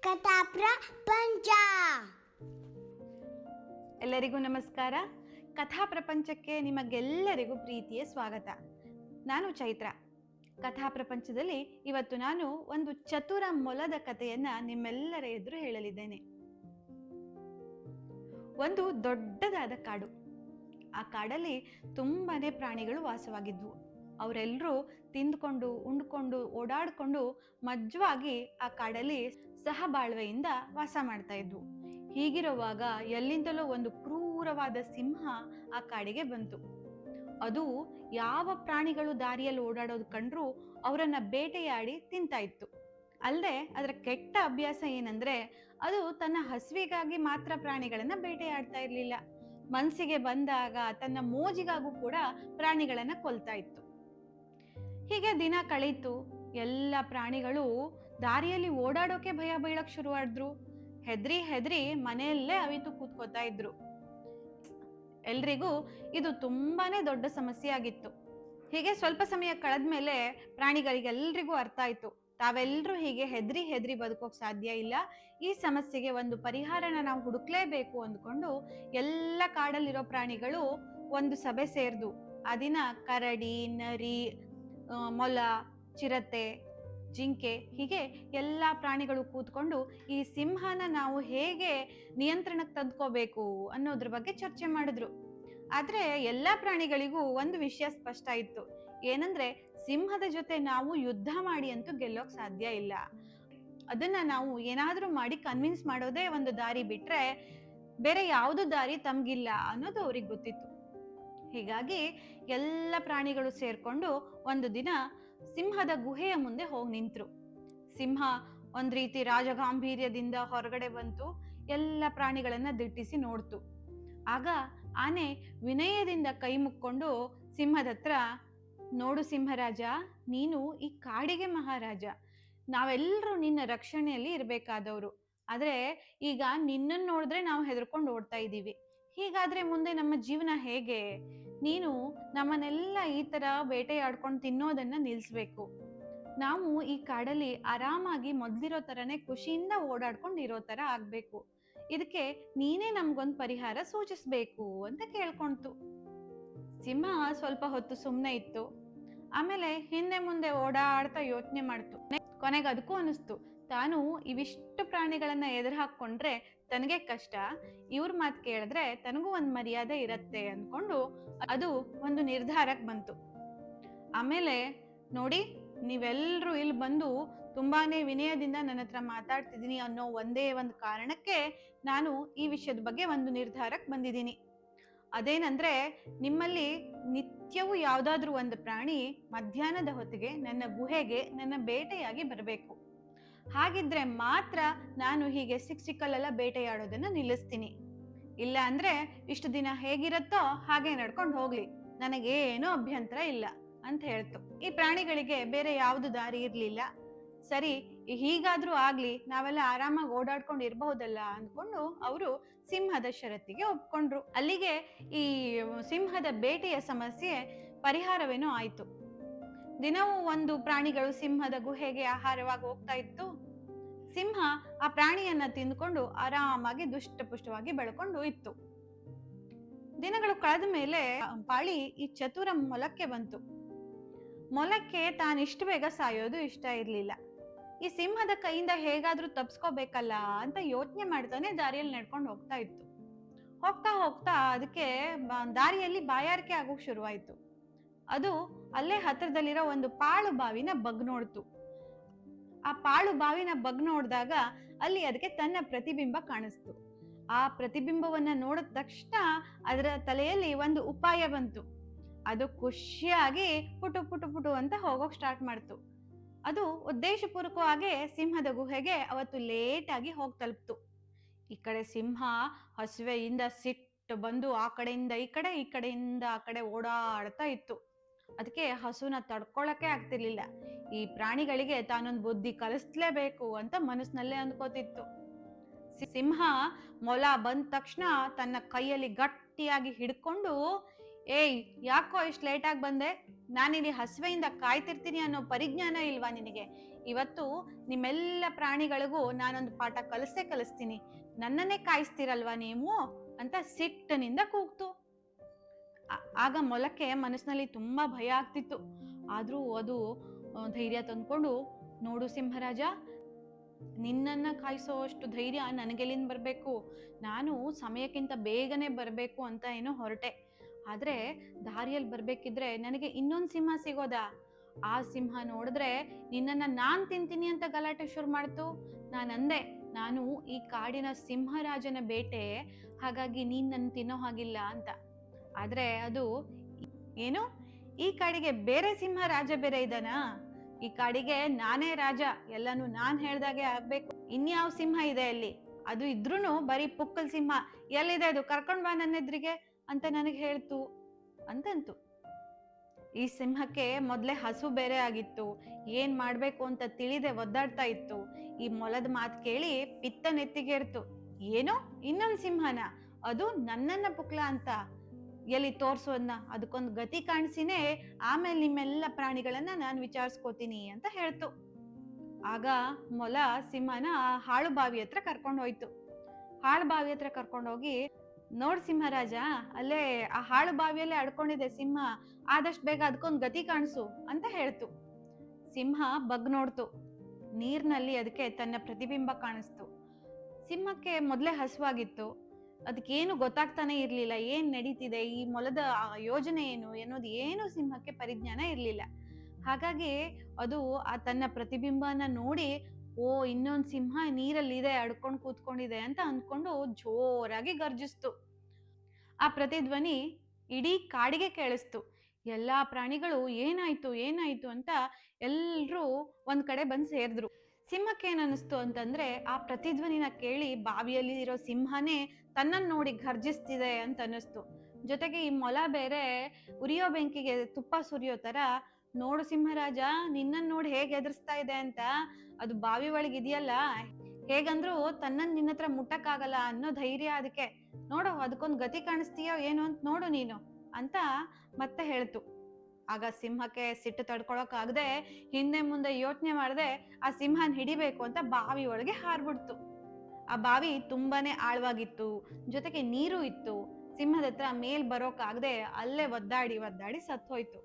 ಕಥಾ ಪ್ರಪಂಚ. ಎಲ್ಲರಿಗೂ ನಮಸ್ಕಾರ. ಕಥಾ ಪ್ರಪಂಚಕ್ಕೆ ನಿಮಗೆಲ್ಲರಿಗೂ ಪ್ರೀತಿಯ ಸ್ವಾಗತ. ನಾನು ಚೈತ್ರ. ಕಥಾ ಪ್ರಪಂಚದಲ್ಲಿ ಇವತ್ತು ನಾನು ಒಂದು ಚತುರ ಮೊಲದ ಕಥೆಯನ್ನ ನಿಮ್ಮೆಲ್ಲರ ಎದುರು ಹೇಳಲಿದ್ದೇನೆ. ಒಂದು ದೊಡ್ಡದಾದ ಕಾಡು. ಆ ಕಾಡಲ್ಲಿ ತುಂಬಾನೇ ಪ್ರಾಣಿಗಳು ವಾಸವಾಗಿದ್ವು. ಅವರೆಲ್ಲರೂ ತಿಂದ್ಕೊಂಡು ಉಂಡ್ಕೊಂಡು ಓಡಾಡ್ಕೊಂಡು ಮಜ್ವಾಗಿ ಆ ಕಾಡಲ್ಲಿ ಸಹಬಾಳ್ವೆಯಿಂದ ವಾಸ ಮಾಡ್ತಾ ಇದ್ವು. ಹೀಗಿರುವಾಗ ಎಲ್ಲಿಂದಲೋ ಒಂದು ಕ್ರೂರವಾದ ಸಿಂಹ ಆ ಕಾಡಿಗೆ ಬಂತು. ಅದು ಯಾವ ಪ್ರಾಣಿಗಳು ದಾರಿಯಲ್ಲಿ ಓಡಾಡೋದು ಕಂಡ್ರು ಅವರನ್ನ ಬೇಟೆಯಾಡಿ ತಿಂತಾ ಇತ್ತು. ಅಲ್ಲದೆ ಅದರ ಕೆಟ್ಟ ಅಭ್ಯಾಸ ಏನಂದ್ರೆ ಅದು ತನ್ನ ಹಸಿವಿಗಾಗಿ ಮಾತ್ರ ಪ್ರಾಣಿಗಳನ್ನ ಬೇಟೆಯಾಡ್ತಾ ಇರ್ಲಿಲ್ಲ. ಮನಸ್ಸಿಗೆ ಬಂದಾಗ ತನ್ನ ಮೋಜಿಗಾಗೂ ಕೂಡ ಪ್ರಾಣಿಗಳನ್ನ ಕೊಲ್ತಾ ಇತ್ತು. ಹೀಗೆ ದಿನ ಕಳೀತು. ಎಲ್ಲ ಪ್ರಾಣಿಗಳು ದಾರಿಯಲ್ಲಿ ಓಡಾಡೋಕೆ ಭಯ ಬೀಳಕ್ ಶುರುವಾದ್ರು. ಹೆದ್ರಿ ಮನೆಯಲ್ಲೇ ಅವಿತು ಕೂತ್ಕೋತಾ ಇದ್ರು. ಎಲ್ರಿಗೂ ಇದು ತುಂಬಾನೇ ದೊಡ್ಡ ಸಮಸ್ಯೆ ಆಗಿತ್ತು. ಹೀಗೆ ಸ್ವಲ್ಪ ಸಮಯ ಕಳೆದ್ಮೇಲೆ ಪ್ರಾಣಿಗಳಿಗೆಲ್ರಿಗೂ ಅರ್ಥ ಆಯ್ತು, ತಾವೆಲ್ಲರೂ ಹೀಗೆ ಹೆದ್ರಿ ಬದುಕೋಕ್ ಸಾಧ್ಯ ಇಲ್ಲ. ಈ ಸಮಸ್ಯೆಗೆ ಒಂದು ಪರಿಹಾರನ ನಾವು ಹುಡುಕ್ಲೇಬೇಕು ಅಂದ್ಕೊಂಡು ಎಲ್ಲ ಕಾಡಲ್ಲಿರೋ ಪ್ರಾಣಿಗಳು ಒಂದು ಸಭೆ ಸೇರ್ದು. ಆ ದಿನ ಕರಡಿ, ನರಿ, ಮೊಲ, ಚಿರತೆ, ಜಿಂಕೆ ಹೀಗೆ ಎಲ್ಲಾ ಪ್ರಾಣಿಗಳು ಕೂತ್ಕೊಂಡು ಈ ಸಿಂಹನ ನಾವು ಹೇಗೆ ನಿಯಂತ್ರಣಕ್ಕೆ ತಂದ್ಕೋಬೇಕು ಅನ್ನೋದ್ರ ಬಗ್ಗೆ ಚರ್ಚೆ ಮಾಡಿದ್ರು. ಆದ್ರೆ ಎಲ್ಲಾ ಪ್ರಾಣಿಗಳಿಗೂ ಒಂದು ವಿಷಯ ಸ್ಪಷ್ಟ ಇತ್ತು. ಏನಂದ್ರೆ ಸಿಂಹದ ಜೊತೆ ನಾವು ಯುದ್ಧ ಮಾಡಿ ಅಂತೂ ಗೆಲ್ಲೋಕ್ ಸಾಧ್ಯ ಇಲ್ಲ. ಅದನ್ನ ನಾವು ಏನಾದ್ರೂ ಮಾಡಿ ಕನ್ವಿನ್ಸ್ ಮಾಡೋದೇ ಒಂದು ದಾರಿ ಬಿಟ್ರೆ ಬೇರೆ ಯಾವ್ದು ದಾರಿ ತಮ್ಗಿಲ್ಲ ಅನ್ನೋದು ಅವ್ರಿಗೆ ಗೊತ್ತಿತ್ತು. ಹೀಗಾಗಿ ಎಲ್ಲ ಪ್ರಾಣಿಗಳು ಸೇರ್ಕೊಂಡು ಒಂದು ದಿನ ಸಿಂಹದ ಗುಹೆಯ ಮುಂದೆ ಹೋಗಿ ನಿಂತ್ರು. ಸಿಂಹ ಒಂದ್ ರೀತಿ ರಾಜಗಾಂಭೀರ್ಯದಿಂದ ಹೊರಗಡೆ ಬಂತು. ಎಲ್ಲ ಪ್ರಾಣಿಗಳನ್ನ ದಿಟ್ಟಿಸಿ ನೋಡ್ತು. ಆಗ ಆನೆ ವಿನಯದಿಂದ ಕೈ ಮುಕ್ಕೊಂಡು ಸಿಂಹದ ಹತ್ರ, ನೋಡು ಸಿಂಹರಾಜ, ನೀನು ಈ ಕಾಡಿಗೆ ಮಹಾರಾಜ. ನಾವೆಲ್ಲರೂ ನಿನ್ನ ರಕ್ಷಣೆಯಲ್ಲಿ ಇರ್ಬೇಕಾದವ್ರು. ಆದ್ರೆ ಈಗ ನಿನ್ನನ್ನು ನೋಡಿದ್ರೆ ನಾವು ಹೆದರ್ಕೊಂಡು ಓಡ್ತಾ ಇದ್ದೀವಿ. ಹೀಗಾದ್ರೆ ಮುಂದೆ ನಮ್ಮ ಜೀವನ ಹೇಗೆ? ನೀನು ನಮ್ಮನ್ನೆಲ್ಲ ಈ ತರ ಬೇಟೆಯಾಡ್ಕೊಂಡು ತಿನ್ನೋದನ್ನ ನಿಲ್ಸ್ಬೇಕು. ನಾವು ಈ ಕಾಡಲ್ಲಿ ಆರಾಮಾಗಿ ಮೊದ್ಲಿರೋ ತರನೇ ಖುಷಿಯಿಂದ ಓಡಾಡ್ಕೊಂಡು ಇರೋ ತರ ಆಗ್ಬೇಕು. ಇದಕ್ಕೆ ನೀನೇ ನಮ್ಗೊಂದ್ ಪರಿಹಾರ ಸೂಚಿಸ್ಬೇಕು ಅಂತ ಕೇಳ್ಕೊಂತು. ಸಿಂಹ ಸ್ವಲ್ಪ ಹೊತ್ತು ಸುಮ್ನೆ ಇತ್ತು. ಆಮೇಲೆ ಹಿಂದೆ ಮುಂದೆ ಓಡಾಡ್ತಾ ಯೋಚನೆ ಮಾಡ್ತು. ಕೊನೆಗೆ ಅದಕ್ಕೂ ಅನಿಸ್ತು, ತಾನು ಇವಿಷ್ಟು ಪ್ರಾಣಿಗಳನ್ನ ಎದುರು ಹಾಕೊಂಡ್ರೆ ತನಗೆ ಕಷ್ಟ, ಇವ್ರ ಮಾತು ಕೇಳಿದ್ರೆ ತನಗೂ ಒಂದ್ ಮರ್ಯಾದೆ ಇರತ್ತೆ ಅನ್ಕೊಂಡು ಅದು ಒಂದು ನಿರ್ಧಾರಕ್ಕೆ ಬಂತು. ಆಮೇಲೆ, ನೋಡಿ, ನೀವೆಲ್ರೂ ಇಲ್ಲಿ ಬಂದು ತುಂಬಾನೇ ವಿನಯದಿಂದ ನನ್ನ ಹತ್ರ ಮಾತಾಡ್ತಿದ್ದೀನಿ ಅನ್ನೋ ಒಂದೇ ಒಂದು ಕಾರಣಕ್ಕೆ ನಾನು ಈ ವಿಷಯದ ಬಗ್ಗೆ ಒಂದು ನಿರ್ಧಾರಕ್ಕೆ ಬಂದಿದ್ದೀನಿ. ಅದೇನಂದ್ರೆ, ನಿಮ್ಮಲ್ಲಿ ನಿತ್ಯವೂ ಯಾವ್ದಾದ್ರೂ ಒಂದು ಪ್ರಾಣಿ ಮಧ್ಯಾಹ್ನದ ಹೊತ್ತಿಗೆ ನನ್ನ ಗುಹೆಗೆ ನನ್ನ ಬೇಟೆಯಾಗಿ ಬರಬೇಕು. ಹಾಗಿದ್ರೆ ಮಾತ್ರ ನಾನು ಹೀಗೆ ಸಿಕ್ಕಲ್ಲೆಲ್ಲ ಬೇಟೆಯಾಡೋದನ್ನ ನಿಲ್ಲಿಸ್ತೀನಿ. ಇಲ್ಲ ಅಂದ್ರೆ ಇಷ್ಟು ದಿನ ಹೇಗಿರತ್ತೋ ಹಾಗೆ ನಡ್ಕೊಂಡು ಹೋಗ್ಲಿ, ನನಗೇನೂ ಅಭ್ಯಂತರ ಇಲ್ಲ ಅಂತ ಹೇಳ್ತು. ಈ ಪ್ರಾಣಿಗಳಿಗೆ ಬೇರೆ ಯಾವ್ದು ದಾರಿ ಇರ್ಲಿಲ್ಲ. ಸರಿ, ಹೀಗಾದ್ರೂ ಆಗ್ಲಿ, ನಾವೆಲ್ಲ ಆರಾಮಾಗಿ ಓಡಾಡ್ಕೊಂಡು ಇರಬಹುದಲ್ಲ ಅಂದ್ಕೊಂಡು ಅವರು ಸಿಂಹದ ಷರತ್ತಿಗೆ ಒಪ್ಕೊಂಡ್ರು. ಅಲ್ಲಿಗೆ ಈ ಸಿಂಹದ ಬೇಟೆಯ ಸಮಸ್ಯೆ ಪರಿಹಾರವೇನೋ ಆಯ್ತು. ದಿನವೂ ಒಂದು ಪ್ರಾಣಿಗಳು ಸಿಂಹದ ಗುಹೆಗೆ ಆಹಾರವಾಗಿ ಹೋಗ್ತಾ ಇತ್ತು. ಸಿಂಹ ಆ ಪ್ರಾಣಿಯನ್ನ ತಿಂದ್ಕೊಂಡು ಆರಾಮಾಗಿ ದುಷ್ಟಪುಷ್ಟವಾಗಿ ಬೆಳ್ಕೊಂಡು ಇತ್ತು. ದಿನಗಳು ಕಳೆದ ಮೇಲೆ ಪಾಳಿ ಈ ಚತುರ ಮೊಲಕ್ಕೆ ಬಂತು. ಮೊಲಕ್ಕೆ ತಾನಿಷ್ಟು ಬೇಗ ಸಾಯೋದು ಇಷ್ಟ ಇರ್ಲಿಲ್ಲ. ಈ ಸಿಂಹದ ಕೈಯಿಂದ ಹೇಗಾದ್ರೂ ತಪ್ಸ್ಕೋಬೇಕಲ್ಲ ಅಂತ ಯೋಚನೆ ಮಾಡ್ತಾನೆ ದಾರಿಯಲ್ಲಿ ನಡ್ಕೊಂಡು ಹೋಗ್ತಾ ಇತ್ತು. ಹೋಗ್ತಾ ಅದಕ್ಕೆ ದಾರಿಯಲ್ಲಿ ಬಾಯಾರಿಕೆ ಆಗೋಕ್ ಶುರುವಾಯ್ತು. ಅದು ಅಲ್ಲೇ ಹತ್ರದಲ್ಲಿರೋ ಒಂದು ಪಾಳು ಬಾವಿನ ಬಗ್ ನೋಡ್ತು. ಆ ಪಾಳು ಬಾವಿನ ಬಗ್ ನೋಡಿದಾಗ ಅಲ್ಲಿ ಅದಕ್ಕೆ ತನ್ನ ಪ್ರತಿಬಿಂಬ ಕಾಣಿಸ್ತು. ಆ ಪ್ರತಿಬಿಂಬವನ್ನ ನೋಡಿದ ತಕ್ಷಣ ಅದರ ತಲೆಯಲ್ಲಿ ಒಂದು ಉಪಾಯ ಬಂತು. ಅದು ಖುಷಿಯಾಗಿ ಪುಟು ಅಂತ ಹೋಗೋಕ್ ಸ್ಟಾರ್ಟ್ ಮಾಡ್ತು. ಅದು ಉದ್ದೇಶಪೂರ್ವಕವಾಗಿ ಸಿಂಹದ ಗುಹೆಗೆ ಅವತ್ತು ಲೇಟ್ ಆಗಿ ಹೋಗಿ ತಲುಪ್ತು. ಈ ಕಡೆ ಸಿಂಹ ಹಸಿವೆಯಿಂದ ಸಿಟ್ಟು ಬಂದು ಆ ಕಡೆಯಿಂದ ಈ ಕಡೆಯಿಂದ ಆ ಕಡೆ ಓಡಾಡ್ತಾ ಇತ್ತು. ಅದಕ್ಕೆ ಹಸುನ ತಡ್ಕೊಳಕ್ಕೆ ಆಗ್ತಿರ್ಲಿಲ್ಲ. ಈ ಪ್ರಾಣಿಗಳಿಗೆ ತಾನೊಂದು ಬುದ್ಧಿ ಕಲಿಸ್ಲೇಬೇಕು ಅಂತ ಮನಸ್ಸಿನಲ್ಲೇ ಅಂದ್ಕೋತಿತ್ತು. ಸಿಂಹ ಮೊಲ ಬಂದ ತಕ್ಷಣ ತನ್ನ ಕೈಯಲ್ಲಿ ಗಟ್ಟಿಯಾಗಿ ಹಿಡ್ಕೊಂಡು ಏಯ್, ಯಾಕೋ ಇಷ್ಟು ಲೇಟಾಗಿ ಬಂದೆ? ನಾನಿಲ್ಲಿ ಹಸುವೆಯಿಂದ ಕಾಯ್ತಿರ್ತೀನಿ ಅನ್ನೋ ಪರಿಜ್ಞಾನ ಇಲ್ವಾ ನಿನಗೆ? ಇವತ್ತು ನಿಮ್ಮೆಲ್ಲ ಪ್ರಾಣಿಗಳಿಗೂ ನಾನೊಂದು ಪಾಠ ಕಲಿಸ್ತೀನಿ. ನನ್ನನ್ನೇ ಕಾಯಿಸ್ತೀರಲ್ವಾ ನೀವು ಅಂತ ಸಿಟ್ಟಿನಿಂದ ಕೂಗ್ತು. ಆಗ ಮೊಲಕ್ಕೆ ಮನಸ್ಸಿನಲ್ಲಿ ತುಂಬಾ ಭಯ ಆಗ್ತಿತ್ತು. ಆದ್ರೂ ಅದು ಧೈರ್ಯ ತಂದ್ಕೊಂಡು, ನೋಡು ಸಿಂಹರಾಜ, ನಿನ್ನನ್ನ ಕಾಯಿಸೋ ಅಷ್ಟು ಧೈರ್ಯ ನನಗೆಲ್ಲಿಂದ ಬರಬೇಕು? ನಾನು ಸಮಯಕ್ಕಿಂತ ಬೇಗನೆ ಬರಬೇಕು ಅಂತ ಏನೋ ಹೊರಟೆ. ಆದ್ರೆ ದಾರಿಯಲ್ಲಿ ಬರ್ಬೇಕಿದ್ರೆ ನನಗೆ ಇನ್ನೊಂದು ಸಿಂಹ ಸಿಗೋದಾ? ಆ ಸಿಂಹ ನೋಡಿದ್ರೆ ನಿನ್ನನ್ನ ನಾನ್ ತಿಂತೀನಿ ಅಂತ ಗಲಾಟೆ ಶುರು ಮಾಡ್ತು. ನಾನಂದೆ, ನಾನು ಈ ಕಾಡಿನ ಸಿಂಹರಾಜನ ಬೇಟೆ, ಹಾಗಾಗಿ ನೀನ್ ನನ್ನ ತಿನ್ನೋ ಹಾಗಿಲ್ಲ ಅಂತ. ಆದ್ರೆ ಅದು, ಏನು, ಈ ಕಾಡಿಗೆ ಬೇರೆ ಸಿಂಹ ರಾಜ ಬೇರೆ ಇದ್ದಾನಾ? ಈ ಕಾಡಿಗೆ ನಾನೇ ರಾಜ, ಎಲ್ಲಾನು ನಾನ್ ಹೇಳ್ದಾಗೆ ಆಗ್ಬೇಕು. ಇನ್ಯಾವ ಸಿಂಹ ಇದೆ ಅಲ್ಲಿ? ಅದು ಇದ್ರೂನು ಬರೀ ಪುಕ್ಕಲ್ ಸಿಂಹ. ಎಲ್ಲಿದೆ ಅದು? ಕರ್ಕೊಂಡ್ ಬಾ ನನ್ನ ಎದುರಿಗೆ ಅಂತ ನನಗೆ ಹೇಳ್ತು ಅಂತಂತು. ಈ ಸಿಂಹಕ್ಕೆ ಮೊದ್ಲೇ ಹಸು ಬೇರೆ ಆಗಿತ್ತು, ಏನ್ ಮಾಡ್ಬೇಕು ಅಂತ ತಿಳಿದೆ ಒದ್ದಾಡ್ತಾ ಇತ್ತು. ಈ ಮೊಲದ ಮಾತು ಕೇಳಿ ಪಿತ್ತ ನೆತ್ತಿಗೇರ್ತು. ಏನೋ ಇನ್ನೊಂದ್ ಸಿಂಹನ? ಅದು ನನ್ನನ್ನ ಪುಕ್ಲ ಅಂತ? ಎಲ್ಲಿ ತೋರ್ಸೋದ್ನ? ಅದಕ್ಕೊಂದು ಗತಿ ಕಾಣಿಸಿನೇ ಆಮೇಲೆ ನಿಮ್ಮೆಲ್ಲ ಪ್ರಾಣಿಗಳನ್ನ ನಾನು ವಿಚಾರಿಸ್ಕೋತೀನಿ ಅಂತ ಹೇಳ್ತು. ಆಗ ಮೊಲ ಸಿಂಹನ ಹಾಳು ಬಾವಿ ಹತ್ರ ಕರ್ಕೊಂಡು ಹೋಯ್ತು. ಹಾಳು ಬಾವಿ ಹತ್ರ ಕರ್ಕೊಂಡೋಗಿ, ನೋಡ್ ಸಿಂಹರಾಜ, ಅಲ್ಲೇ ಆ ಹಾಳು ಬಾವಿಯಲ್ಲೇ ಅಡ್ಕೊಂಡಿದೆ ಸಿಂಹ, ಆದಷ್ಟು ಬೇಗ ಅದಕ್ಕೊಂದು ಗತಿ ಕಾಣಿಸು ಅಂತ ಹೇಳ್ತು. ಸಿಂಹ ಬಗ್ ನೋಡ್ತು. ನೀರ್ನಲ್ಲಿ ಅದಕ್ಕೆ ತನ್ನ ಪ್ರತಿಬಿಂಬ ಕಾಣಿಸ್ತು. ಸಿಂಹಕ್ಕೆ ಮೊದಲೇ ಹಸುವಾಗಿತ್ತು. ಅದಕ್ಕೇನು ಗೊತ್ತಾಗ್ತಾನೆ ಇರ್ಲಿಲ್ಲ, ಏನ್ ನಡೀತಿದೆ, ಈ ಮೊಲದ ಯೋಜನೆ ಏನು ಅನ್ನೋದು ಏನು ಸಿಂಹಕ್ಕೆ ಪರಿಜ್ಞಾನ ಇರ್ಲಿಲ್ಲ. ಹಾಗಾಗಿ ಅದು ಆ ತನ್ನ ಪ್ರತಿಬಿಂಬನ ನೋಡಿ, ಓ, ಇನ್ನೊಂದು ಸಿಂಹ ನೀರಲ್ಲಿದೆ, ಅಡ್ಕೊಂಡು ಕೂತ್ಕೊಂಡಿದೆ ಅಂತ ಅಂದ್ಕೊಂಡು ಜೋರಾಗಿ ಗರ್ಜಿಸ್ತು. ಆ ಪ್ರತಿಧ್ವನಿ ಇಡೀ ಕಾಡಿಗೆ ಕೇಳಿಸ್ತು. ಎಲ್ಲಾ ಪ್ರಾಣಿಗಳು ಏನಾಯ್ತು ಏನಾಯ್ತು ಅಂತ ಎಲ್ರೂ ಒಂದ್ ಕಡೆ ಬಂದು ಸೇರಿದ್ರು. ಸಿಂಹಕ್ಕೆ ಏನ್ ಅನಿಸ್ತು ಅಂತಂದ್ರೆ, ಆ ಪ್ರತಿಧ್ವನಿನ ಕೇಳಿ ಬಾವಿಯಲ್ಲಿ ಇರೋ ಸಿಂಹನೇ ತನ್ನನ್ನು ನೋಡಿ ಘರ್ಜಿಸ್ತಿದೆ ಅಂತ ಅನ್ನಿಸ್ತು. ಜೊತೆಗೆ ಈ ಮೊಲ ಬೇರೆ ಉರಿಯೋ ಬೆಂಕಿಗೆ ತುಪ್ಪ ಸುರಿಯೋ ತರ, ನೋಡು ಸಿಂಹರಾಜ, ನಿನ್ನನ್ನು ನೋಡಿ ಹೇಗೆ ಎದುರಿಸ್ತಾ ಇದೆ ಅಂತ, ಅದು ಬಾವಿ ಒಳಗೆ ಇದೆಯಲ್ಲ, ಹೇಗಂದ್ರೂ ತನ್ನನ್ನು ನಿನ್ನ ಹತ್ರ ಮುಟ್ಟಕ್ಕಾಗಲ್ಲ ಅನ್ನೋ ಧೈರ್ಯ ಅದಕ್ಕೆ. ನೋಡು, ಅದಕ್ಕೊಂದು ಗತಿ ಕಾಣಿಸ್ತೀಯೋ ಏನೋ ಅಂತ ನೋಡು ನೀನು ಅಂತ ಮತ್ತೆ ಹೇಳ್ತು. ಆಗ ಸಿಂಹಕ್ಕೆ ಸಿಟ್ಟು ತಡ್ಕೊಳಕ್ ಆಗದೆ ಹಿಂದೆ ಮುಂದೆ ಯೋಚನೆ ಮಾಡದೆ ಆ ಸಿಂಹನ ಹಿಡಿಬೇಕು ಅಂತ ಬಾವಿ ಒಳಗೆ ಹಾರ್ಬಿಡ್ತು. ಆ ಬಾವಿ ತುಂಬಾನೇ ಆಳವಾಗಿತ್ತು, ಜೊತೆಗೆ ನೀರು ಇತ್ತು. ಸಿಂಹದ ಹತ್ರ ಮೇಲ್ ಬರೋಕಾಗದೆ ಅಲ್ಲೇ ಒದ್ದಾಡಿ ಸತ್ತೋಯ್ತು.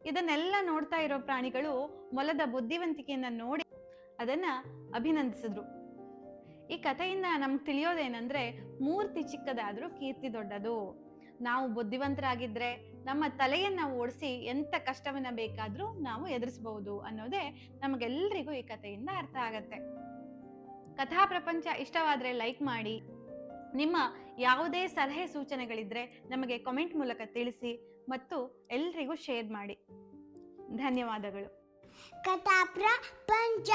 ಇದನ್ನೆಲ್ಲ ನೋಡ್ತಾ ಇರೋ ಪ್ರಾಣಿಗಳು ಮೊಲದ ಬುದ್ಧಿವಂತಿಕೆಯನ್ನ ನೋಡಿ ಅದನ್ನ ಅಭಿನಂದಿಸಿದ್ರು. ಈ ಕಥೆಯಿಂದ ನಮ್ಗೆ ತಿಳಿಯೋದೇನಂದ್ರೆ, ಮೂರ್ತಿ ಚಿಕ್ಕದಾದ್ರೂ ಕೀರ್ತಿ ದೊಡ್ಡದು. ನಾವು ಬುದ್ಧಿವಂತರಾಗಿದ್ರೆ ನಮ್ಮ ತಲೆಯನ್ನ ಓಡಿಸಿ ಎಂತ ಕಷ್ಟವನ್ನ ಬೇಕಾದ್ರೂ ನಾವು ಎದುರಿಸಬಹುದು ಅನ್ನೋದೇ ನಮಗೆಲ್ಲರಿಗೂ ಈ ಕಥೆಯಿಂದ ಅರ್ಥ ಆಗತ್ತೆ. ಕಥಾ ಪ್ರಪಂಚ ಇಷ್ಟವಾದ್ರೆ ಲೈಕ್ ಮಾಡಿ. ನಿಮ್ಮ ಯಾವುದೇ ಸಲಹೆ ಸೂಚನೆಗಳಿದ್ರೆ ನಮಗೆ ಕಾಮೆಂಟ್ ಮೂಲಕ ತಿಳಿಸಿ ಮತ್ತು ಎಲ್ರಿಗೂ ಶೇರ್ ಮಾಡಿ. ಧನ್ಯವಾದಗಳು. ಕಥಾ ಪ್ರಪಂಚ.